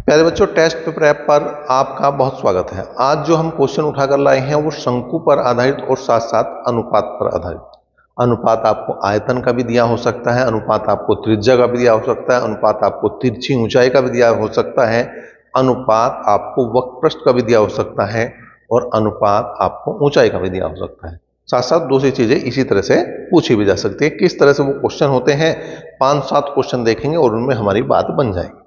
प्यारे बच्चों, test paper app पर आपका बहुत स्वागत है। आज जो हम क्वेश्चन उठाकर लाए हैं वो शंकु पर आधारित और साथ साथ अनुपात पर आधारित। अनुपात आपको आयतन का भी दिया हो सकता है, अनुपात आपको त्रिज्या का भी दिया हो सकता है, अनुपात आपको तिरछी ऊंचाई का भी दिया हो सकता है, अनुपात आपको वक्रपृष्ठ का भी दिया हो सकता है और अनुपात आपको ऊंचाई का भी दिया हो सकता है। साथ साथ दूसरी चीजें इसी तरह से पूछी भी जा सकती है। किस तरह से वो क्वेश्चन होते हैं, 5-7 क्वेश्चन देखेंगे और उनमें हमारी बात बन जाएगी।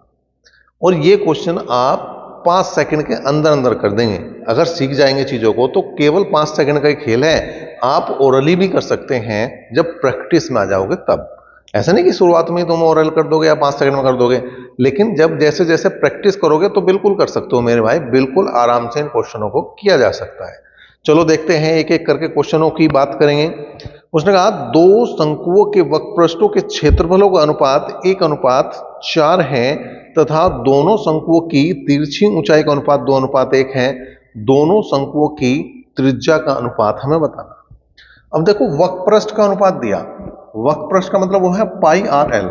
और ये क्वेश्चन आप 5 सेकंड के अंदर अंदर कर देंगे। अगर सीख जाएंगे चीजों को तो केवल 5 सेकंड का ही खेल है। आप ओरली भी कर सकते हैं जब प्रैक्टिस में आ जाओगे तब। ऐसा नहीं कि शुरुआत में तुम ओरल कर दोगे या 5 सेकंड में कर दोगे, लेकिन जब जैसे जैसे प्रैक्टिस करोगे तो बिल्कुल कर सकते हो मेरे भाई, बिल्कुल आराम से इन क्वेश्चनों को किया जा सकता है। चलो देखते हैं, एक एक करके क्वेश्चनों की बात करेंगे। उसने कहा दो शंकुओं के वक्रपृष्ठों के क्षेत्रफलों का अनुपात 1:4 है तथा दोनों शंकुओं की तिरछी ऊंचाई का अनुपात 2:1 है। दोनों शंकुओं की त्रिज्या का अनुपात हमें बताना। अब देखो, वक्रपृष्ठ का अनुपात दिया, वक्रपृष्ठ का मतलब वो है पाई आर एल।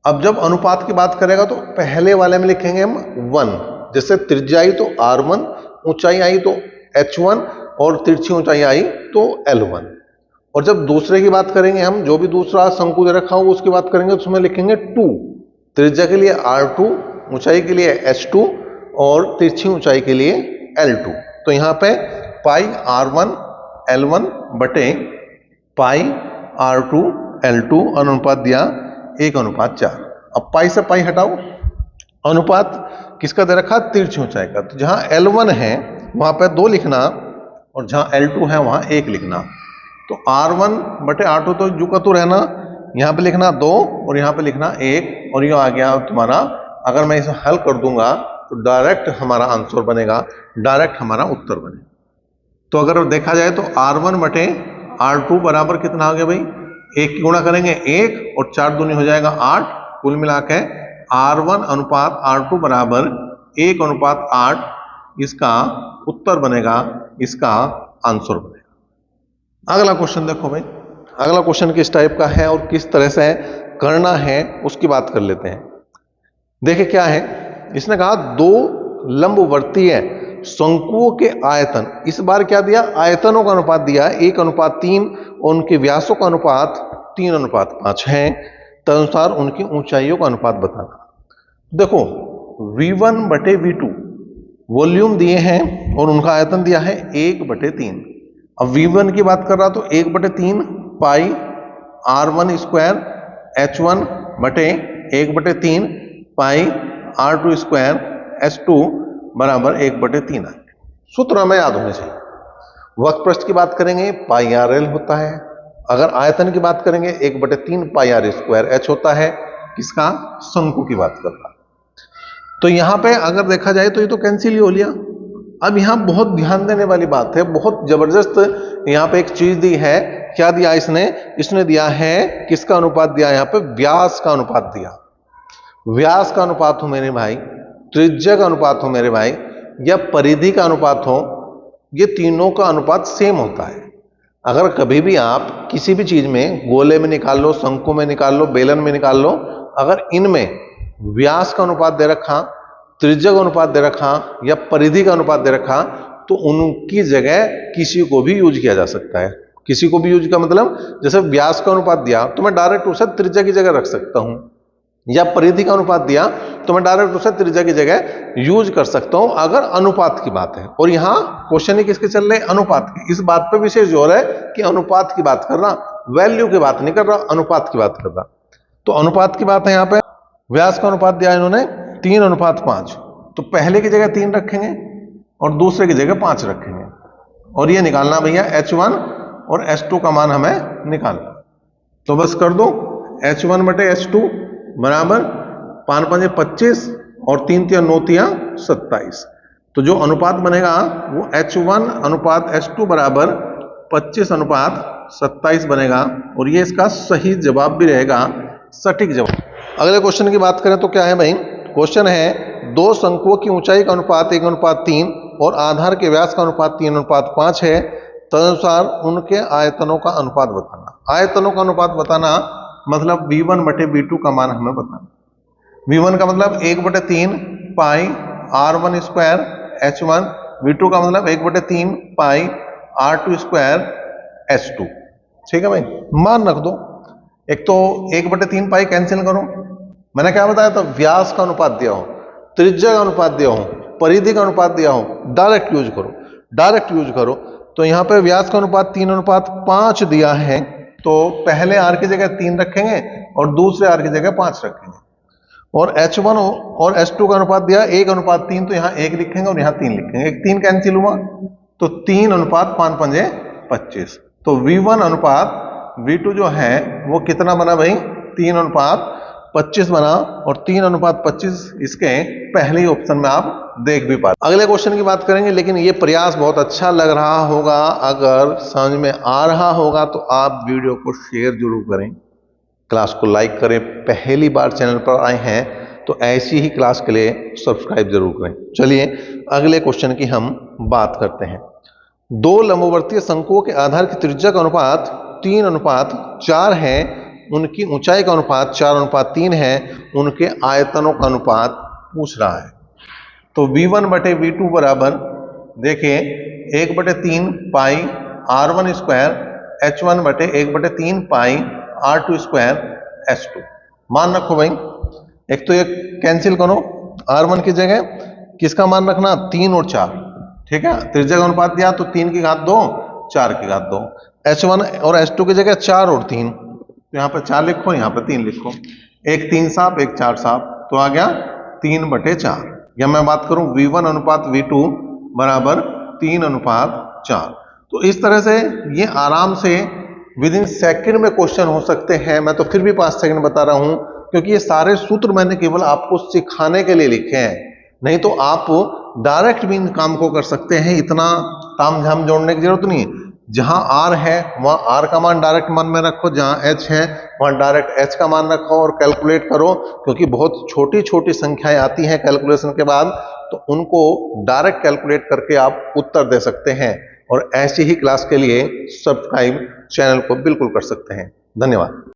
अब जब अनुपात की बात करेगा तो पहले वाले में लिखेंगे हम 1, जैसे त्रिज्या आई तो R1, ऊंचाई आई तो H1 और तिरछी ऊंचाई आई तो L1। और जब दूसरे की बात करेंगे हम, जो भी दूसरा शंकु दे रखा हो उसकी बात करेंगे तो उसमें लिखेंगे 2, त्रिज्या के लिए R2, ऊंचाई के लिए H2 और तिरछी ऊंचाई के लिए L2। तो यहां पे पाई R1 L1 बटे पाई R2 L2 अनुपात दिया 1:4। अब पाई से पाई हटाओ, अनुपात किसका दे रखा, तिरछी ऊंचाई का। तो जहां L1 है वहां पे 2 लिखना और जहां L2 है वहां 1 लिखना। तो R1 बटे R2 तो जू का तो रहना, यहां पे लिखना 2 और यहां पे लिखना 1 और ये आ गया तुम्हारा। अगर मैं इसे हल कर दूंगा तो डायरेक्ट हमारा आंसर बनेगा, डायरेक्ट हमारा उत्तर बनेगा। तो अगर देखा जाए तो R1 बटे R2 बराबर कितना आ गया भाई, 1 की गुणा करेंगे 1 और 4 दूनी हो जाएगा 8। कुल मिला के R1 अनुपात R2 बराबर 1:8 इसका उत्तर बनेगा, इसका आंसर बनेगा। अगला क्वेश्चन देखो भाई, अगला क्वेश्चन किस टाइप का है और किस तरह से करना है उसकी बात कर लेते हैं। देखिए क्या है, इसने कहा दो लंबवर्तीय शंकुओं के आयतन, इस बार क्या दिया, आयतनों का अनुपात दिया 1:3 और उनके व्यासों का अनुपात 3:5 है। तदनुसार उनकी ऊंचाइयों का अनुपात बताना। देखो V1 बटे V2 वॉल्यूम दिए हैं और उनका आयतन दिया है 1/3। अब V1 की बात कर रहा तो 1/3 पाई R1 स्क्वायर H1 बटे 1/3 पाई R2 स्क्वायर H2 बराबर 1/3 है। सूत्र हमें याद होने चाहिए। वक्रपृष्ठ की बात करेंगे पाई आर एल होता है। अगर आयतन की बात करेंगे 1/3 पाई आर स्क्वायर एच होता है। किसका, शंकु की बात कर रहा। तो यहां पे अगर देखा जाए तो ये तो कैंसिल ही हो लिया। अब यहां बहुत ध्यान देने वाली बात है, बहुत जबरदस्त यहां पे एक चीज दी है। क्या दिया इसने, इसने दिया है किसका अनुपात दिया, यहां पे व्यास का अनुपात दिया। व्यास का अनुपात हो मेरे भाई, त्रिज्या का अनुपात हो मेरे भाई, या परिधि का अनुपात हो, ये तीनों का अनुपात सेम होता है। अगर कभी भी आप किसी भी चीज में, गोले में निकाल लो, शंकु में निकाल लो, बेलन में निकाल लो, अगर इनमें व्यास का अनुपात दे रखा, त्रिज्या का अनुपात दे रखा या परिधि का अनुपात दे रखा तो उनकी जगह किसी को भी यूज किया जा सकता है। किसी को भी यूज का मतलब, जैसे व्यास का अनुपात दिया तो मैं डायरेक्ट उसे त्रिज्या की जगह रख सकता हूं, या परिधि का अनुपात दिया तो मैं डायरेक्ट उसे त्रिज्या की जगह यूज कर सकता हूं अगर अनुपात की बात है। और यहां क्वेश्चन ही किसके चल रहे, अनुपात की। इस बात पर विशेष जोर है कि अनुपात की बात कर रहा, वैल्यू की बात नहीं कर रहा, अनुपात की बात कर रहा। तो अनुपात की बात है। यहां पे व्यास का अनुपात दिया इन्होंने 3:5, तो पहले की जगह 3 रखेंगे और दूसरे की जगह 5 रखेंगे और ये निकालना भैया H1 और H2 का मान हमें निकालना। तो बस कर दो, H1 बटे H2 बराबर 5×5 25 और 3×3 27। तो जो अनुपात बनेगा वो H1 अनुपात H2 बराबर 25:27 बनेगा और ये इसका सही जवाब भी रहेगा, सटीक जवाब। अगले क्वेश्चन की बात करें तो क्या है भाई, क्वेश्चन है दो शंकुओं की ऊंचाई का अनुपात 1:3 और आधार के व्यास का अनुपात 3:5 है। तदनुसार उनके आयतनों का अनुपात बताना। आयतनों का अनुपात बताना मतलब V1 बटे V2 का मान हमें बताना। V1 का मतलब 1/3 पाई R1 स्क्वायर H1, V2 का मतलब 1/3 पाई R2 स्क्वायर H2। ठीक है भाई, मान रख दो। एक तो 1/3 पाई कैंसिल करो, मैंने क्या बताया था, व्यास का अनुपात दिया हो, त्रिज्या का अनुपात दिया हो, परिधि का अनुपात दिया हो, डायरेक्ट यूज करो, डायरेक्ट यूज करो। तो यहां पे व्यास का अनुपात 3:5 दिया है, तो पहले आर की जगह 3 रखेंगे और दूसरे आर की जगह 5 रखेंगे। और H1 और H2 का अनुपात दिया 1:3, तो यहां 1 लिखेंगे और यहां 3 लिखेंगे। 3 कैंसिल हुआ तो 3:5 5 25। तो V1 अनुपात V2 जो है वो कितना बना भाई, 3:25 बना। और 3:25 इसके पहले ऑप्शन में आप देख भी पाते। अगले क्वेश्चन की बात करेंगे, लेकिन ये प्रयास बहुत अच्छा लग रहा होगा, अगर समझ में आ रहा होगा तो आप वीडियो को शेयर जरूर करें, क्लास को लाइक करें। पहली बार चैनल पर आए हैं तो ऐसी ही क्लास के लिए सब्सक्राइब जरूर करें। चलिए अगले क्वेश्चन की हम बात करते हैं। दो लंबवर्तीय शंकुओं के आधार की त्रिज्या का अनुपात 3:4 है, उनकी ऊंचाई का अनुपात 4:3 है, उनके आयतनों का अनुपात पूछ रहा है। तो V1/V2 बराबर देखिए 1/3 पाई R1 स्क्वायर H1/1/3 पाई R2 स्क्वायर H2। मान रखो भाई, एक तो ये कैंसिल करो, R1 की जगह किसका मान रखना, 3 और 4। ठीक है, त्रिज्या का अनुपात दिया तो 3 की घात 2 4 की घात 2। H1 और H2 की जगह 4 और 3, तो यहाँ पे 4 लिखो, यहाँ पे 3 लिखो। 1 3 साफ 1 4 साफ, तो आ गया 3/4। या मैं बात करूं V1 अनुपात V2 बराबर 3:4। तो इस तरह से ये आराम से विद इन सेकेंड में क्वेश्चन हो सकते हैं। मैं तो फिर भी 5 सेकंड बता रहा हूं, क्योंकि ये सारे सूत्र मैंने केवल आपको सिखाने के लिए लिखे हैं, नहीं तो आप डायरेक्ट भी इन काम को कर सकते हैं, इतना तामझाम जोड़ने की जरूरत नहीं है। जहां R है वहां R का मान डायरेक्ट मान में रखो, जहां H है वहां डायरेक्ट H का मान रखो और कैलकुलेट करो, क्योंकि बहुत छोटी छोटी संख्याएं आती हैं कैलकुलेशन के बाद, तो उनको डायरेक्ट कैलकुलेट करके आप उत्तर दे सकते हैं। और ऐसी ही क्लास के लिए सब्सक्राइब चैनल को बिल्कुल कर सकते हैं। धन्यवाद।